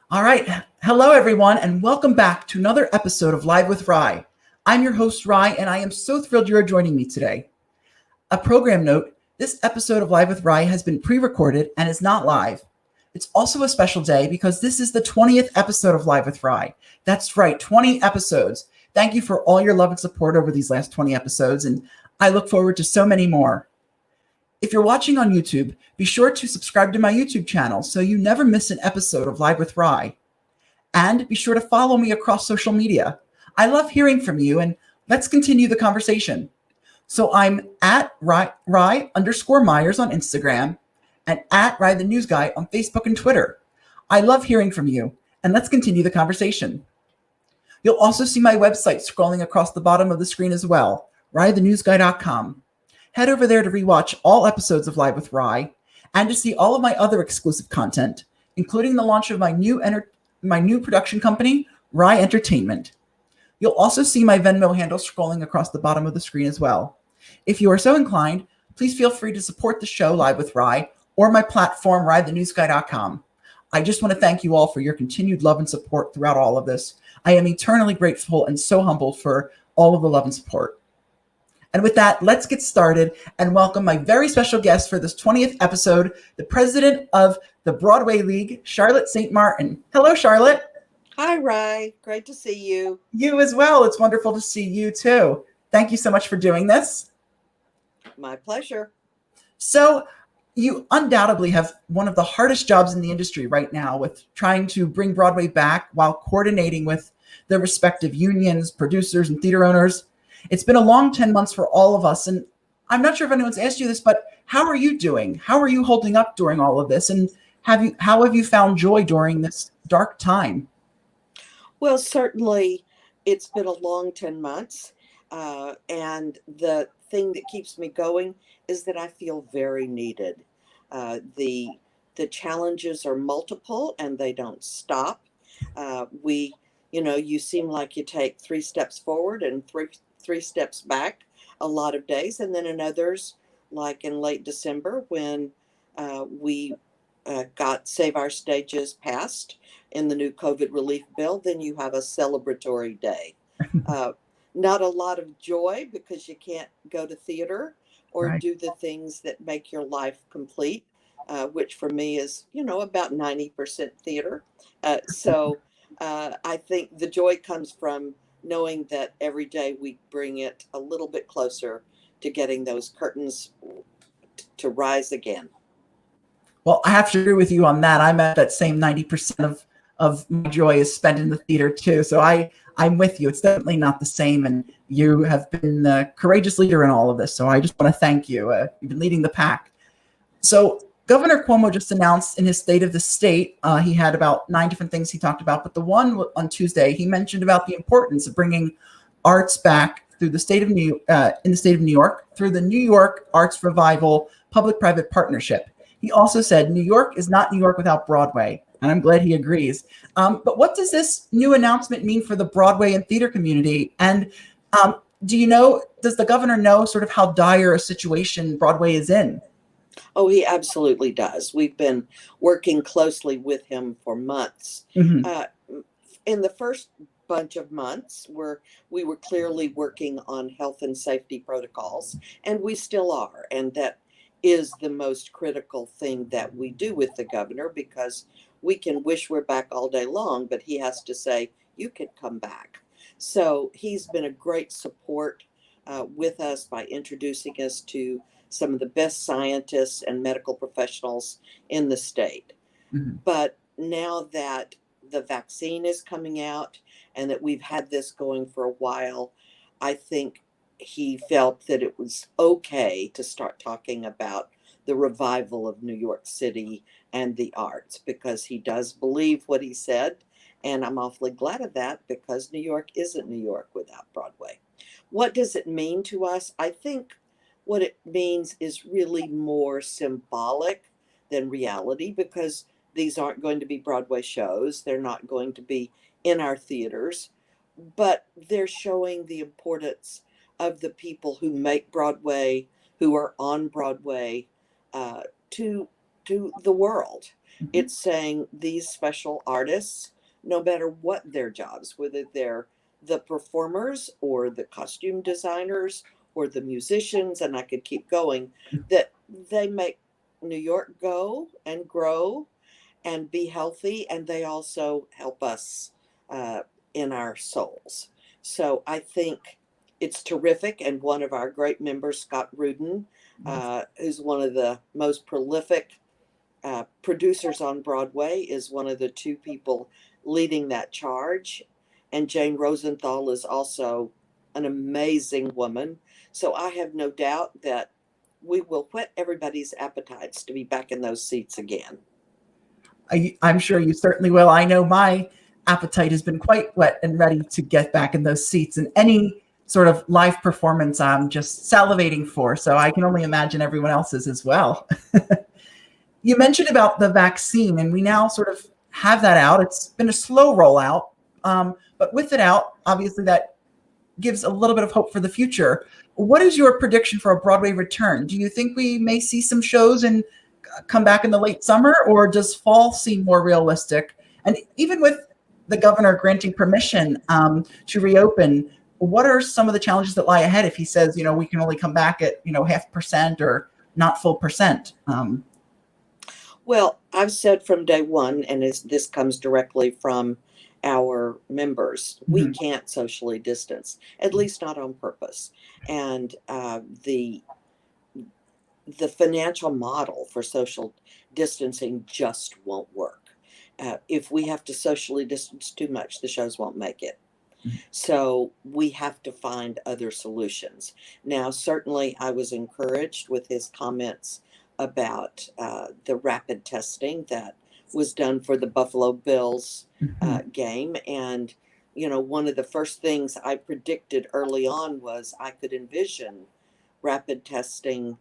All right. Hello, everyone, and welcome back to another episode of Live with RYE. I'm your host, RYE, and I am so thrilled you are joining me today. A program note, this episode of Live with RYE has been pre-recorded and is not live. It's also a special day because this is the 20th episode of Live with RYE. That's right, 20 episodes. Thank you for all your love and support over these last 20 episodes, and I look forward to so many more. If you're watching on YouTube, be sure to subscribe to my YouTube channel so you never miss an episode of Live with RYE. And be sure to follow me across social media. I love hearing from you, and let's continue the conversation. So I'm at Rye_Myers on Instagram and at Rye the News Guy on Facebook and Twitter. I love hearing from you, and let's continue the conversation. You'll also see my website scrolling across the bottom of the screen as well, RyeTheNewsGuy.com. Head over there to rewatch all episodes of Live with RYE and to see all of my other exclusive content, including the launch of my new production company, RYE Entertainment. You'll also see my Venmo handle scrolling across the bottom of the screen as well. If you are so inclined, please feel free to support the show Live with RYE or my platform, RyeTheNewsGuy.com. I just want to thank you all for your continued love and support throughout all of this. I am eternally grateful and so humbled for all of the love and support. And with that, let's get started and welcome my very special guest for this 20th episode, the president of the Broadway League, Charlotte St. Martin. Hello, Charlotte. Hi, Rye. Great to see you. You as well. It's wonderful to see you too. Thank you so much for doing this. My pleasure. So you undoubtedly have one of the hardest jobs in the industry right now with trying to bring Broadway back while coordinating with the respective unions, producers, and theater owners. It's been a long 10 months for all of us. And I'm not sure if anyone's asked you this, but how are you doing? How are you holding up during all of this? And how have you found joy during this dark time? Well, certainly it's been a long 10 months. And the thing that keeps me going is that I feel very needed. The challenges are multiple and they don't stop. You seem like you take 3 steps forward and three steps back a lot of days. And then in others, like in late December, when we got Save Our Stages passed in the new COVID relief bill, then you have a celebratory day. Not a lot of joy because you can't go to theater or Right. do the things that make your life complete, which for me is, about 90% theater. I think the joy comes from knowing that every day we bring it a little bit closer to getting those curtains to rise again. Well, I have to agree with you on that. I'm at that same 90% of my joy is spent in the theater too. So I'm with you. It's definitely not the same. And you have been a courageous leader in all of this. So I just want to thank you. You've been leading the pack. So Governor Cuomo just announced in his State of the State, he had about 9 different things he talked about. But the one on Tuesday, he mentioned about the importance of bringing arts back through the state of in the state of New York, through the New York Arts Revival Public-Private Partnership. He also said, New York is not New York without Broadway. And I'm glad he agrees. But what does this new announcement mean for the Broadway and theater community? And does the governor know sort of how dire a situation Broadway is in? Oh, he absolutely does. We've been working closely with him for months. Mm-hmm. In the first bunch of months, we were clearly working on health and safety protocols, and we still are. And that is the most critical thing that we do with the governor, because we can wish we're back all day long, but he has to say, you can come back. So he's been a great support with us by introducing us to some of the best scientists and medical professionals in the state. Mm-hmm. But now that the vaccine is coming out and that we've had this going for a while, I think he felt that it was okay to start talking about the revival of New York City and the arts, because he does believe what he said. And I'm awfully glad of that, because New York isn't New York without Broadway. What does it mean to us? I think what it means is really more symbolic than reality, because these aren't going to be Broadway shows. They're not going to be in our theaters, but they're showing the importance of the people who make Broadway, who are on Broadway, to the world. It's saying these special artists, no matter what their jobs, whether they're the performers or the costume designers or the musicians, and I could keep going, that they make New York go and grow and be healthy, and they also help us uh, in our souls. So I think it's terrific. And one of our great members, Scott Rudin, who's one of the most prolific producers on Broadway, is one of the two people leading that charge. And Jane Rosenthal is also an amazing woman. So I have no doubt that we will whet everybody's appetites to be back in those seats again. I'm sure you certainly will. I know my appetite has been quite wet and ready to get back in those seats, and any sort of live performance I'm just salivating for. So I can only imagine everyone else's as well. You mentioned about the vaccine, and we now sort of have that out. It's been a slow rollout, but with it out, obviously that gives a little bit of hope for the future. What is your prediction for a Broadway return? Do you think we may see some shows and come back in the late summer, or does fall seem more realistic? And even with the governor granting permission to reopen, what are some of the challenges that lie ahead if he says, we can only come back at, 0.5% or not full percent? Well, I've said from day one, and this comes directly from our members, we can't socially distance, at least not on purpose. And the financial model for social distancing just won't work. If we have to socially distance too much, the shows won't make it. So we have to find other solutions. Now, certainly I was encouraged with his comments about the rapid testing that was done for the Buffalo Bills game. And, one of the first things I predicted early on was I could envision rapid testing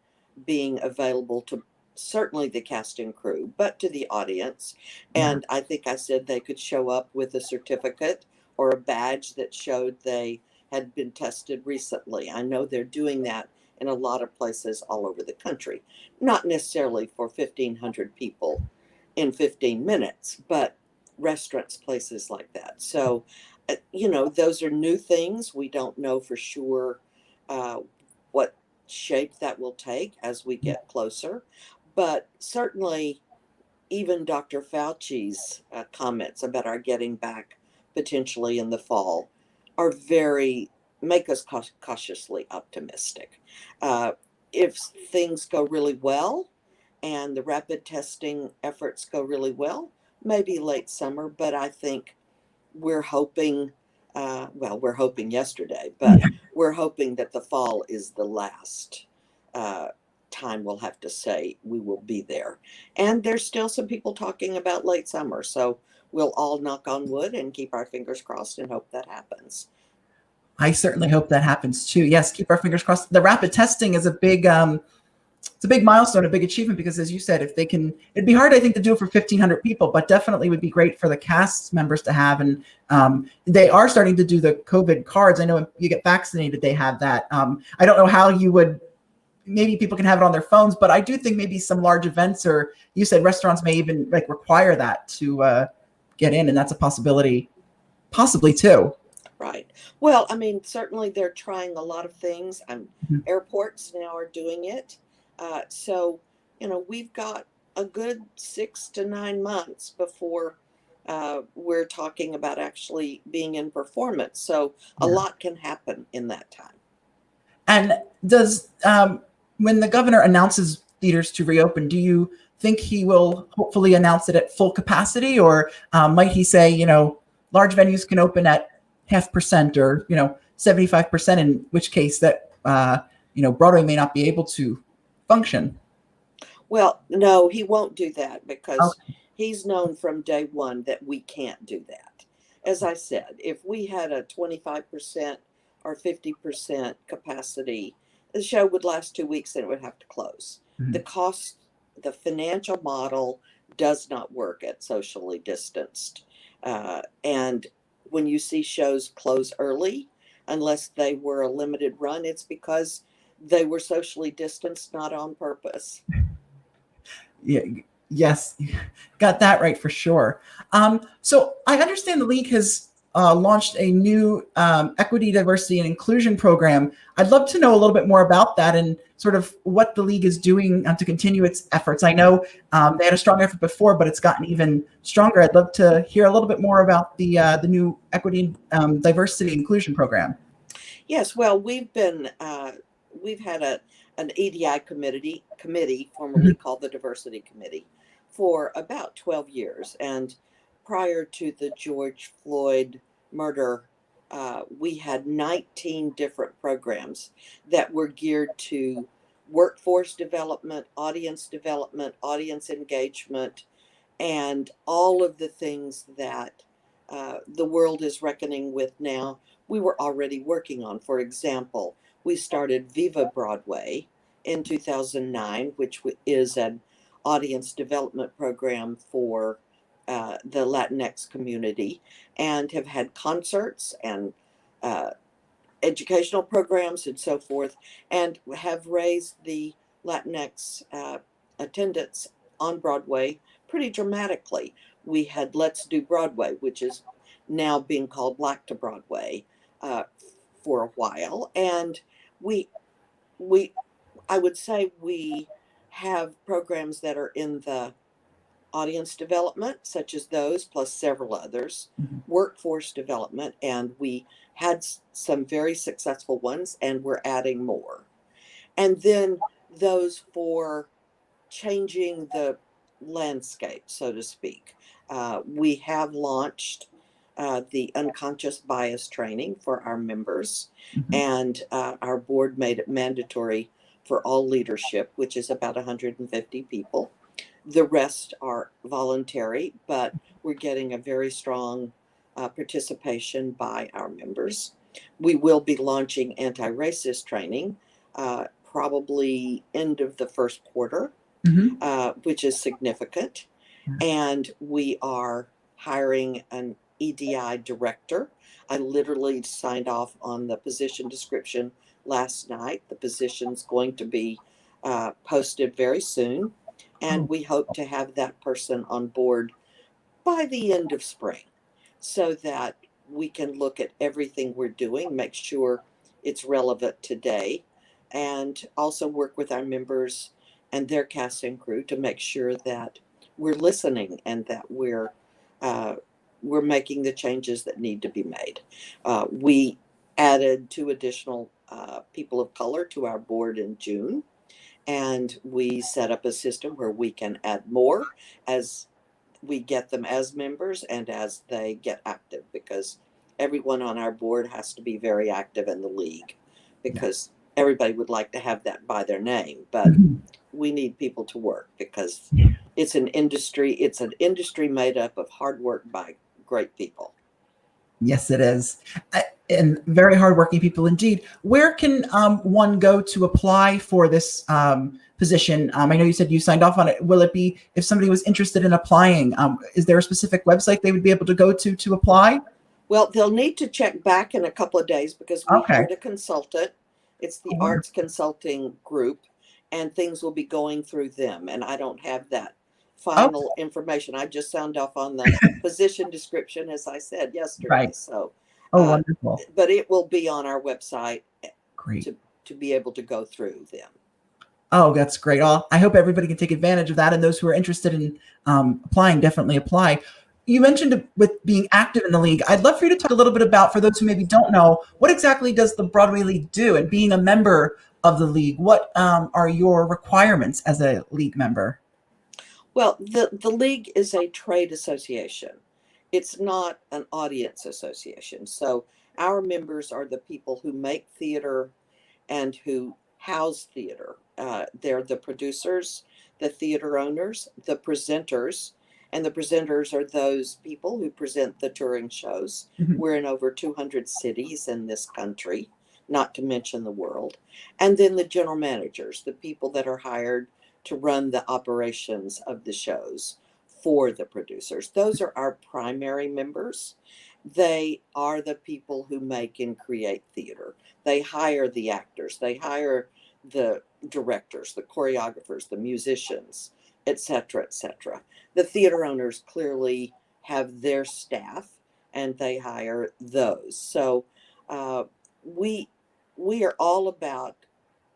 being available to certainly the cast and crew, but to the audience. And I think I said they could show up with a certificate or a badge that showed they had been tested recently. I know they're doing that in a lot of places all over the country, not necessarily for 1,500 people in 15 minutes, but restaurants, places like that. So, those are new things. We don't know for sure what shape that will take as we get closer. But certainly, even Dr. Fauci's comments about our getting back potentially in the fall are make us cautiously optimistic. If things go really well and the rapid testing efforts go really well, maybe late summer, but I think we're hoping, we're hoping yesterday, but we're hoping that the fall is the last time we'll have to say we will be there. And there's still some people talking about late summer. So we'll all knock on wood and keep our fingers crossed and hope that happens. I certainly hope that happens too. Yes, keep our fingers crossed. The rapid testing is a big it's a big milestone, a big achievement, because as you said, if they can, it'd be hard, I think, to do it for 1,500 people, but definitely would be great for the cast members to have. And they are starting to do the COVID cards. I know when you get vaccinated, they have that. I don't know how you would, maybe people can have it on their phones, but I do think maybe some large events, or you said restaurants may even require that to get in. And that's a possibility, possibly too. Right. Well, I mean, certainly they're trying a lot of things. Airports now are doing it. So, we've got a good 6 to 9 months before we're talking about actually being in performance. So a lot can happen in that time. And does, when the governor announces theaters to reopen, do you think he will hopefully announce it at full capacity, or might he say, large venues can open at 0.5% or 75%, in which case that Broadway may not be able to function? Well, no, he won't do that, because he's known from day one that we can't do that. As I said, if we had a 25% or 50% capacity, the show would last 2 weeks and it would have to close. The cost, the financial model does not work at socially distanced. And when you see shows close early, unless they were a limited run, it's because they were socially distanced, not on purpose. Yeah, Yes, got that right for sure. So I understand the league has launched a new equity, diversity, and inclusion program. I'd love to know a little bit more about that and sort of what the league is doing to continue its efforts. I know they had a strong effort before, but it's gotten even stronger. I'd love to hear a little bit more about the new equity, diversity, inclusion program. Yes, well, we've had an EDI committee, formerly Mhm. called the Diversity Committee, for about 12 years. And prior to the George Floyd murder, we had 19 different programs that were geared to workforce development, audience engagement, and all of the things that the world is reckoning with now, we were already working on. For example, we started Viva Broadway in 2009, which is an audience development program for the Latinx community, and have had concerts and uh, educational programs and so forth, and have raised the Latinx attendance on Broadway pretty dramatically. We had Let's Do Broadway, which is now being called Black to Broadway, uh, for a while, and we we I would say we have programs that are in the audience development, such as those, plus several others, Mhm. workforce development, and we had some very successful ones, and we're adding more. And then those for changing the landscape, so to speak. We have launched the unconscious bias training for our members, Mhm. and our board made it mandatory for all leadership, which is about 150 people. The rest are voluntary, but we're getting a very strong participation by our members. We will be launching anti-racist training probably end of the first quarter, Mhm. which is significant. And we are hiring an EDI director. I literally signed off on the position description last night. The position's going to be posted very soon, and Oh, we hope to have that person on board by the end of spring so that we can look at everything we're doing, make sure it's relevant today, and also work with our members and their casting crew to make sure that we're listening and that uh, we're making the changes that need to be made. We added two additional people of color to our board in June, and we set up a system where we can add more as we get them as members and as they get active, because everyone on our board has to be very active in the league, yeah. because everybody would like to have that by their name, but Mhm. we need people to work because it's an industry made up of hard work by great people. Yes, it is. And very hardworking people indeed. Where can one go to apply for this position? I know you said you signed off on it. Will it be if somebody was interested in applying? Is there a specific website they would be able to go to apply? Well, they'll need to check back in a couple of days because we Okay. hired a consultant. It's Oh, the Arts wonderful. Consulting Group, and things will be going through them. And I don't have that Okay. final information. I just signed off on the position description, as I said yesterday. Right. So, Oh, uh, wonderful. but it will be on our website Great. to be able to go through them. Oh, that's great. I hope everybody can take advantage of that. And those who are interested in applying, definitely apply. You mentioned with being active in the league. I'd love for you to talk a little bit about, for those who maybe don't know, what exactly does the Broadway League do? And being a member of the league, what are your requirements as a league member? Well, the league is a trade association. It's not an audience association. So our members are the people who make theater and who house theater. They're the producers, the theater owners, the presenters, and the presenters are those people who present the touring shows. Mhm. We're in over 200 cities in this country, not to mention the world. And then the general managers, the people that are hired to run the operations of the shows for the producers. Those are our primary members. They are the people who make and create theater. They hire the actors, they hire the directors, the choreographers, the musicians, et cetera, et cetera. The theater owners clearly have their staff and they hire those. So we we are all about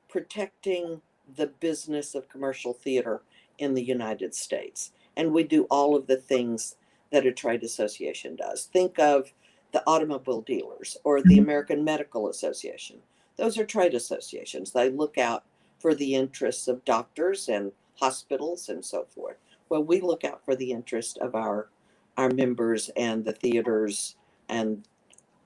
protecting the business of commercial theater in the United States. And we do all of the things that a trade association does. Think of the automobile dealers or the Mhm. American Medical Association. Those are trade associations. They look out for the interests of doctors and hospitals and so forth. Well, we look out for the interest of our members and the theaters and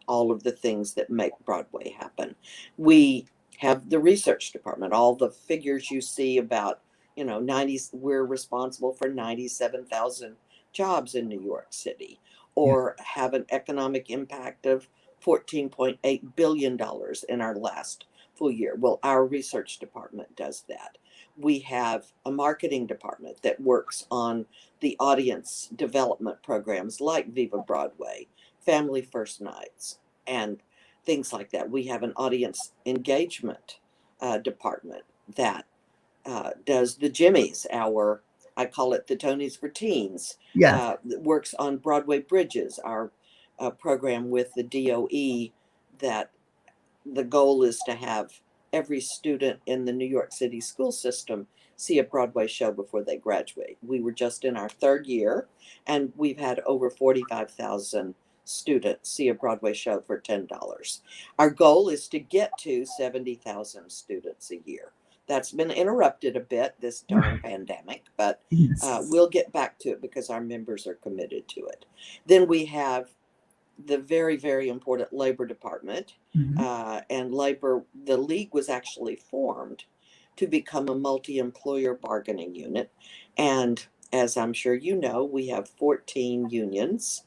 all of the things that make Broadway happen. We have the research department, all the figures you see about, 90, we're responsible for 97,000 jobs in New York City, Yeah. or have an economic impact of $14.8 billion in our last full year. Well, our research department does that. We have a marketing department that works on the audience development programs like Viva Broadway, Family First Nights, and things like that. We have an audience engagement department that does the Jimmies, I call it the Tonys for Teens, Yes. that works on Broadway Bridges, our program with the DOE, that the goal is to have every student in the New York City school system see a Broadway show before they graduate. We were just in our third year, and we've had over 45,000 students see a Broadway show for $10. Our goal is to get to 70,000 students a year. That's been interrupted a bit, this darn pandemic, but Yes. we'll get back to it because our members are committed to it. Then we have the very, very important labor department. Mhm. And labor, the league was actually formed to become a multi-employer bargaining unit. And as I'm sure you know, we have 14 unions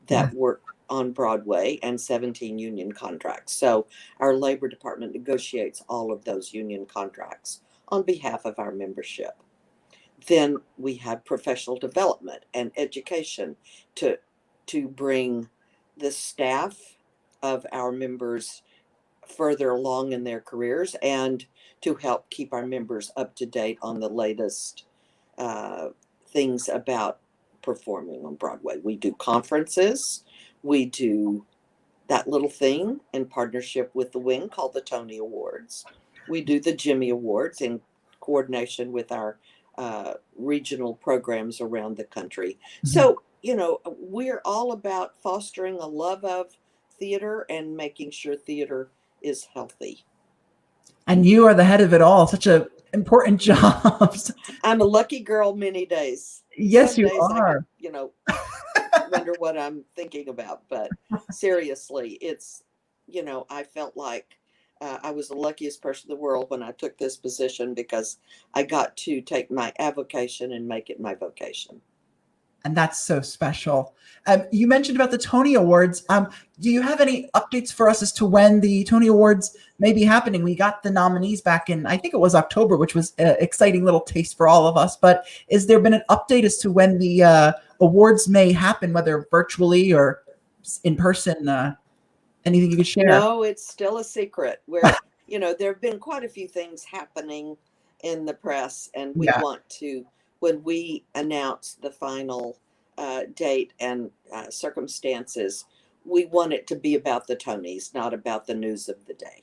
Yes. that work on Broadway and 17 union contracts. So our labor department negotiates all of those union contracts on behalf of our membership. Then we have professional development and education to bring the staff of our members further along in their careers and to help keep our members up to date on the latest uh, things about performing on Broadway. We do conferences, we do that little thing in partnership with the wing called the Tony Awards. We do the Jimmy Awards in coordination with our regional programs around the country. Mhm. So, we're all about fostering a love of theater and making sure theater is healthy. And you are the head of it all. Such a important job. I'm a lucky girl many days. Yes, Some you days I could, are. wonder what I'm thinking about. But seriously, I felt like I was the luckiest person in the world when I took this position because I got to take my avocation and make it my vocation. And that's so special. You mentioned about the Tony Awards. Do you have any updates for us as to when the Tony Awards may be happening? We got the nominees back in, I think it was October, which was an exciting little taste for all of us. But is there been an update as to when the awards may happen, whether virtually or in person? Anything you could share? No, it's still a secret. There have been quite a few things happening in the press, and we Yeah, want to, when we announce the final date and circumstances, we want it to be about the Tonys, not about the news of the day.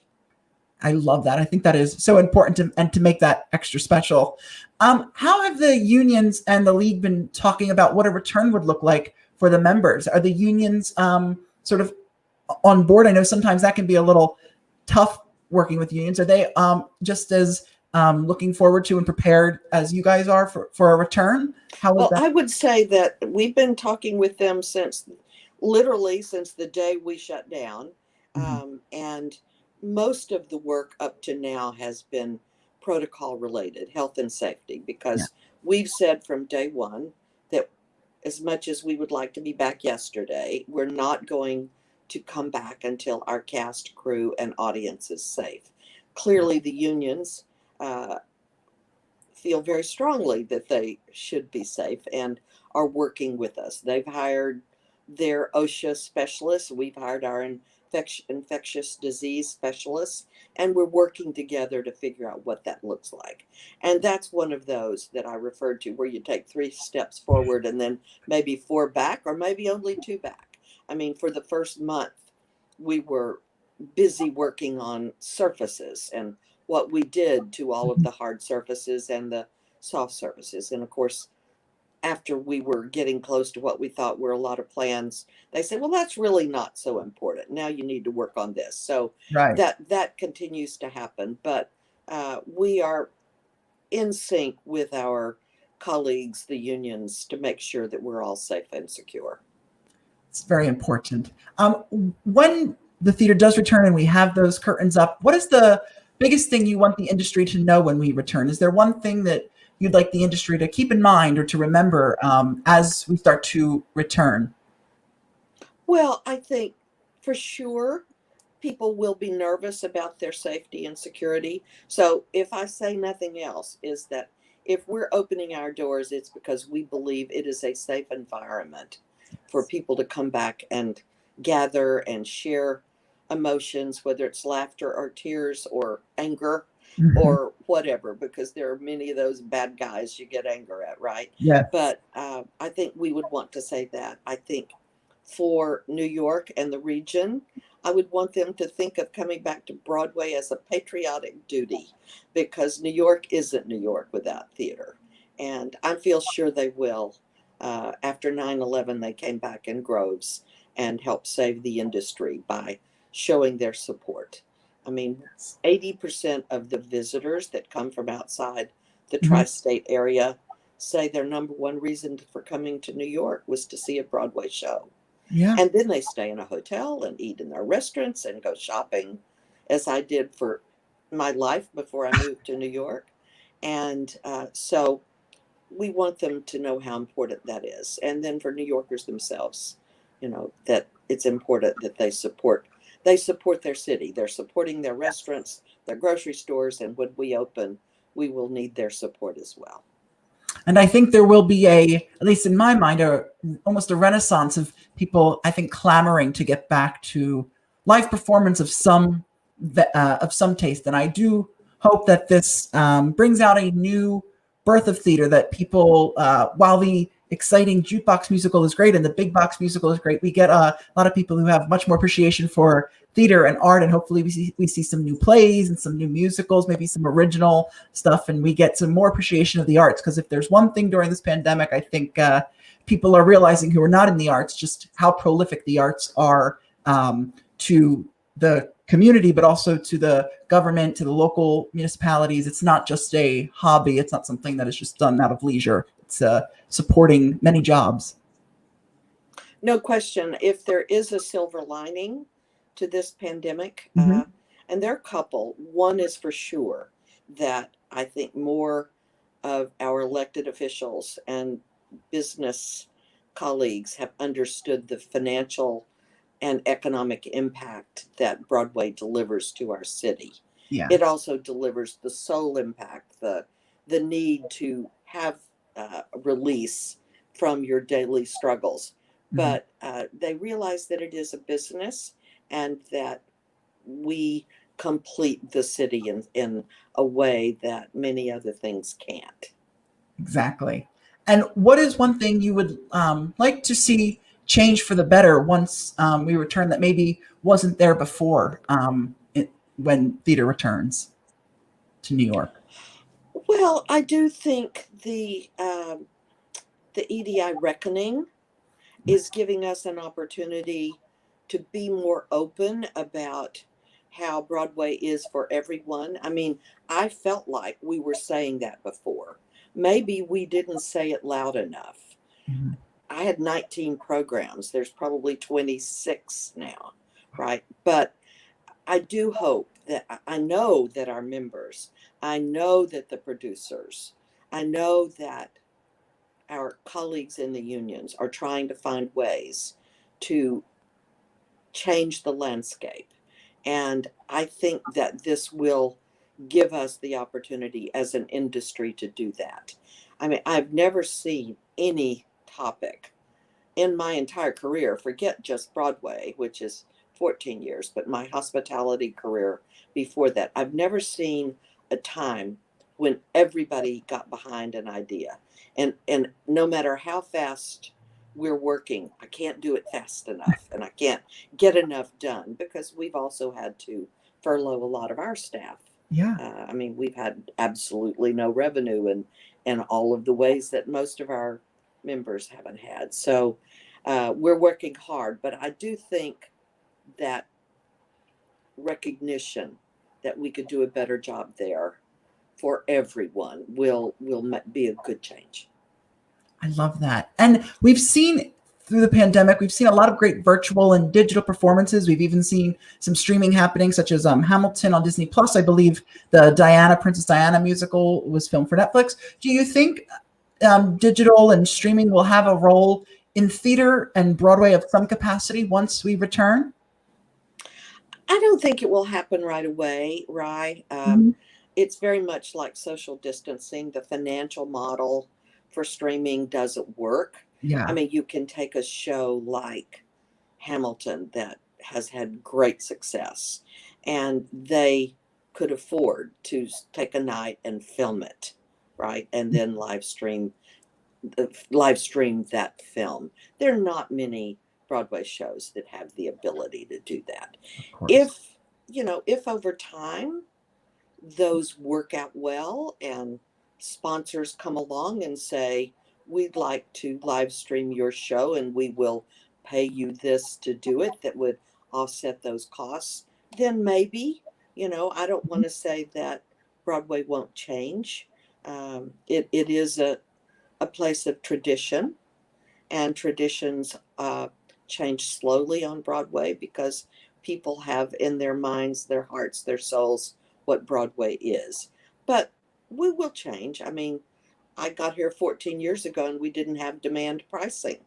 I love that. I think that is so important to make that extra special. How have the unions and the league been talking about what a return would look like for the members? Are the unions sort of on board? I know sometimes that can be a little tough working with unions. Are they just as looking forward to and prepared as you guys are for a return? How is Well, that? I would say that we've been talking with them literally since the day we shut down. Mhm. And most of the work up to now has been protocol related, health and safety, Yeah. because we've said from day one that as much as we would like to be back yesterday, we're not going to come back until our cast, crew, and audience is safe. Clearly, the unions uh, feel very strongly that they should be safe and are working with us. They've hired their OSHA specialists. We've hired our infectious disease specialists, and we're working together to figure out what that looks like. And that's one of those that I referred to where you take 3 steps forward and then maybe 4 back, or maybe only 2 back. I mean, for the first month, we were busy working on surfaces and what we did to all of the hard surfaces and the soft surfaces. And of course, after we were getting close to what we thought were a lot of plans, they said, well, that's really not so important. Now you need to work on this. So Right. that continues to happen. But we are in sync with our colleagues, the unions, to make sure that we're all safe and secure. It's very important. When the theater does return and we have those curtains up, what is the biggest thing you want the industry to know when we return? Is there one thing that you'd like the industry to keep in mind or to remember as we start to return? Well, I think for sure people will be nervous about their safety and security. So if I say nothing else, is that if we're opening our doors, it's because we believe it is a safe environment for people to come back and gather and share emotions, whether it's laughter or tears or anger or whatever, because there are many of those bad guys you get anger at, right? Yes. But I think we would want to say that. I think for New York and the region, I would want them to think of coming back to Broadway as a patriotic duty, because New York isn't New York without theater. And I feel sure they will. After 9/11, they came back in groves and helped save the industry by showing their support. I mean, 80% of the visitors that come from outside the tri-state area say their number one reason for coming to New York was to see a Broadway show. Yeah. And then they stay in a hotel and eat in their restaurants and go shopping, as I did for my life before I moved to New York. And so we want them to know how important that is. And then for New Yorkers themselves, you know, that it's important that they support their city. They're supporting their restaurants, their grocery stores, and when we open, we will need their support as well. And I think there will be at least in my mind, almost a renaissance of people, I think, clamoring to get back to live performance of some taste. And I do hope that this brings out a new birth of theater, that people, while the exciting jukebox musical is great and the big box musical is great, we get a lot of people who have much more appreciation for theater and art, and hopefully we see some new plays and some new musicals, maybe some original stuff, and we get some more appreciation of the arts. Because if there's one thing during this pandemic, I think people are realizing, who are not in the arts, just how prolific the arts are to the community, but also to the government, to the local municipalities. It's not just a hobby. It's not something that is just done out of leisure. It's supporting many jobs. No question. If there is a silver lining to this pandemic, and there are a couple, one is for sure that I think more of our elected officials and business colleagues have understood the financial and economic impact that Broadway delivers to our city. Yeah. It also delivers the soul impact, the need to have release from your daily struggles. But they realize that it is a business and that we complete the city in a way that many other things can't. Exactly. And what is one thing you would like to see change for the better once we return that maybe wasn't there before when theater returns to New York? Well, I do think the EDI reckoning is giving us an opportunity to be more open about how Broadway is for everyone. I mean, I felt like we were saying that before. Maybe we didn't say it loud enough. I had 19 programs. There's probably 26 now, right? But I do hope that, I know that our members, I know that the producers, I know that our colleagues in the unions are trying to find ways to change the landscape. And I think that this will give us the opportunity as an industry to do that. I mean, I've never seen any topic in my entire career, forget just Broadway, which is 14 years, but my hospitality career before that, I've never seen a time when everybody got behind an idea. And no matter how fast we're working, I can't do it fast enough, and I can't get enough done because we've also had to furlough a lot of our staff. Yeah. I mean, we've had absolutely no revenue in all of the ways that most of our members haven't had. So we're working hard, but I do think that recognition that we could do a better job there for everyone will be a good change. I love that. And we've seen through the pandemic, we've seen a lot of great virtual and digital performances. We've even seen some streaming happening, such as Hamilton on Disney Plus. I believe the Princess Diana musical was filmed for Netflix. Do you think digital and streaming will have a role in theater and Broadway of some capacity once we return? I don't think it will happen right away, RYE. It's very much like social distancing. The financial model for streaming doesn't work. Yeah. I mean, you can take a show like Hamilton that has had great success, and they could afford to take a night and film it, right? And then live stream that film. There are not many Broadway shows that have the ability to do that. Of course. If over time those work out well and sponsors come along and say, we'd like to live stream your show and we will pay you this to do it, that would offset those costs, then maybe, I don't want to say that Broadway won't change. It is a place of tradition, and traditions change slowly on Broadway because people have in their minds, their hearts, their souls, what Broadway is. But we will change. I mean, I got here 14 years ago and we didn't have demand pricing.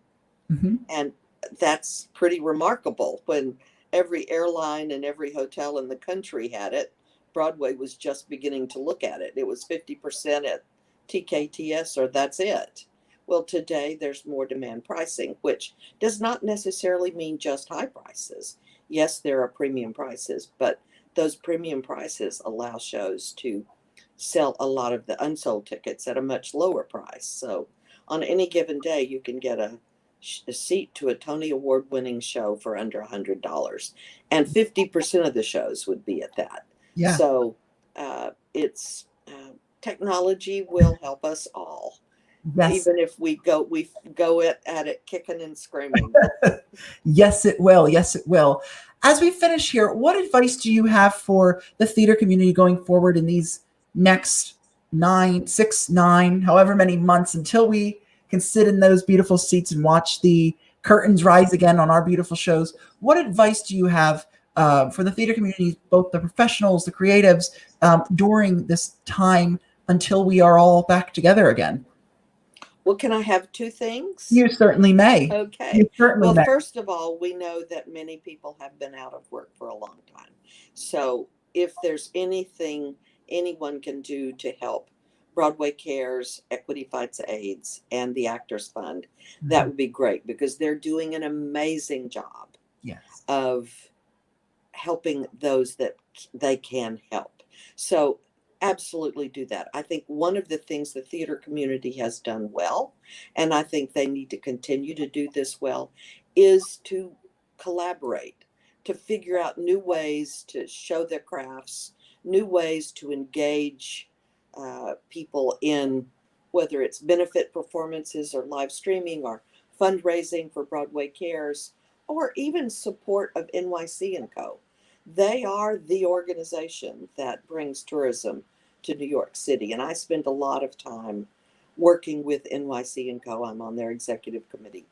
And that's pretty remarkable. When every airline and every hotel in the country had it, Broadway was just beginning to look at it. It was 50% at TKTS, or that's it. Well, today there's more demand pricing, which does not necessarily mean just high prices. Yes, there are premium prices, but those premium prices allow shows to sell a lot of the unsold tickets at a much lower price. So on any given day, you can get a seat to a Tony Award winning show for under $100, and 50% of the shows would be at that. Yeah. So it's technology will help us all. Yes. Even if we go at it kicking and screaming. Yes, it will. Yes, it will. As we finish here, what advice do you have for the theater community going forward in these next 9, however many months until we can sit in those beautiful seats and watch the curtains rise again on our beautiful shows? What advice do you have for the theater community, both the professionals, the creatives, during this time until we are all back together again? Well, can I have two things? You certainly may. Okay. You certainly may. First of all, we know that many people have been out of work for a long time. So if there's anything anyone can do to help Broadway Cares, Equity Fights AIDS, and the Actors Fund, that would be great, because they're doing an amazing job of helping those that they can help. So absolutely do that. I think one of the things the theater community has done well, and I think they need to continue to do this well, is to collaborate, to figure out new ways to show their crafts, new ways to engage people in, whether it's benefit performances or live streaming or fundraising for Broadway Cares, or even support of NYC & Co. They are the organization that brings tourism to New York City. And I spend a lot of time working with NYC & Co. I'm on their executive committee.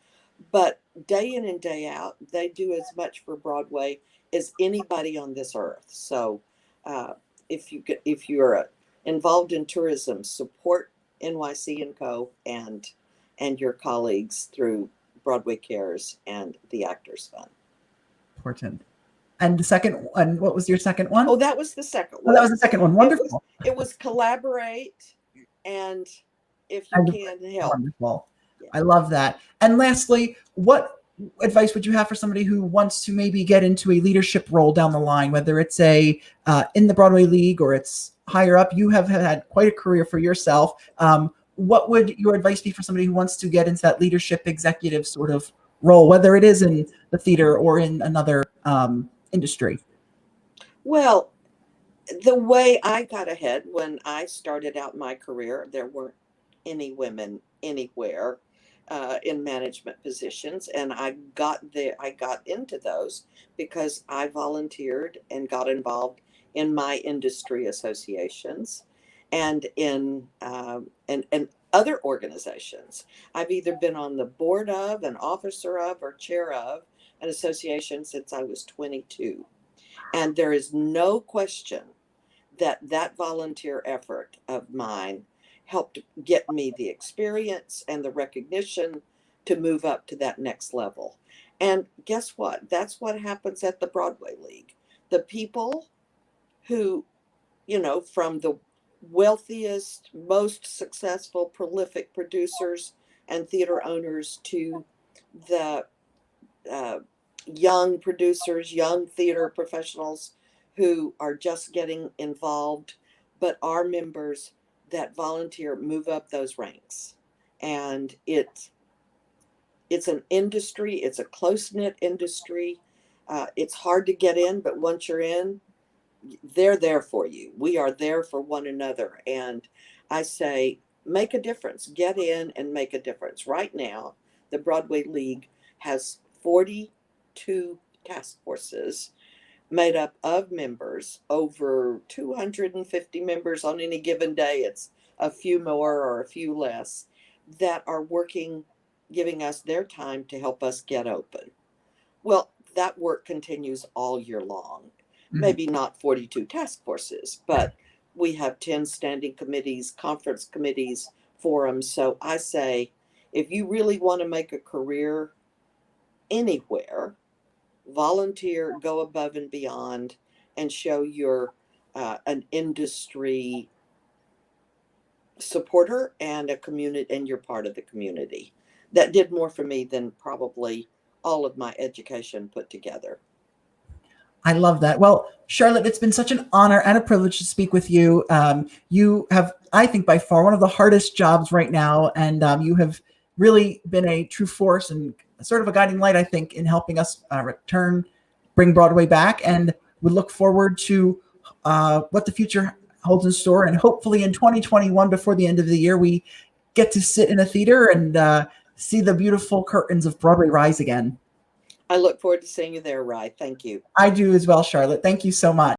But day in and day out, they do as much for Broadway as anybody on this earth. So if you're involved in tourism, support NYC & Co. and your colleagues through Broadway Cares and the Actors Fund. Important. And the second one, what was your second one? Oh, that was the second one. Oh, that was the second one. Wonderful. It was collaborate, and if you can help. Wonderful. Yeah. I love that. And lastly, what advice would you have for somebody who wants to maybe get into a leadership role down the line, whether it's in the Broadway League or it's higher up? You have had quite a career for yourself. What would your advice be for somebody who wants to get into that leadership executive sort of role, whether it is in the theater or in another industry? Well, the way I got ahead when I started out my career, there weren't any women anywhere in management positions, and I got there. I got into those because I volunteered and got involved in my industry associations, and in and other organizations. I've either been on the board of, an officer of, or chair of an association since I was 22, and there is no question that that volunteer effort of mine helped get me the experience and the recognition to move up to that next level. And guess what? That's what happens at the Broadway League. The people who, from the wealthiest, most successful, prolific producers and theater owners to the uh, young producers, young theater professionals who are just getting involved, but are members that volunteer move up those ranks. And it's an industry, it's a close-knit industry. It's hard to get in, but once you're in, they're there for you. We are there for one another. And I say, make a difference, get in and make a difference. Right now, the Broadway League has 42 task forces made up of members, over 250 members on any given day. It's a few more or a few less that are working, giving us their time to help us get open. Well, that work continues all year long. Maybe not 42 task forces, but we have 10 standing committees, conference committees, forums. So I say, if you really want to make a career anywhere, volunteer, go above and beyond, and show you're an industry supporter and a community, and you're part of the community. That did more for me than probably all of my education put together. I love that. Well, Charlotte, it's been such an honor and a privilege to speak with you. You have, I think, by far one of the hardest jobs right now, and you have really been a true force and sort of a guiding light, I think, in helping us bring Broadway back. And we look forward to what the future holds in store. And hopefully in 2021, before the end of the year, we get to sit in a theater and see the beautiful curtains of Broadway rise again. I look forward to seeing you there, RYE. Thank you. I do as well, Charlotte. Thank you so much.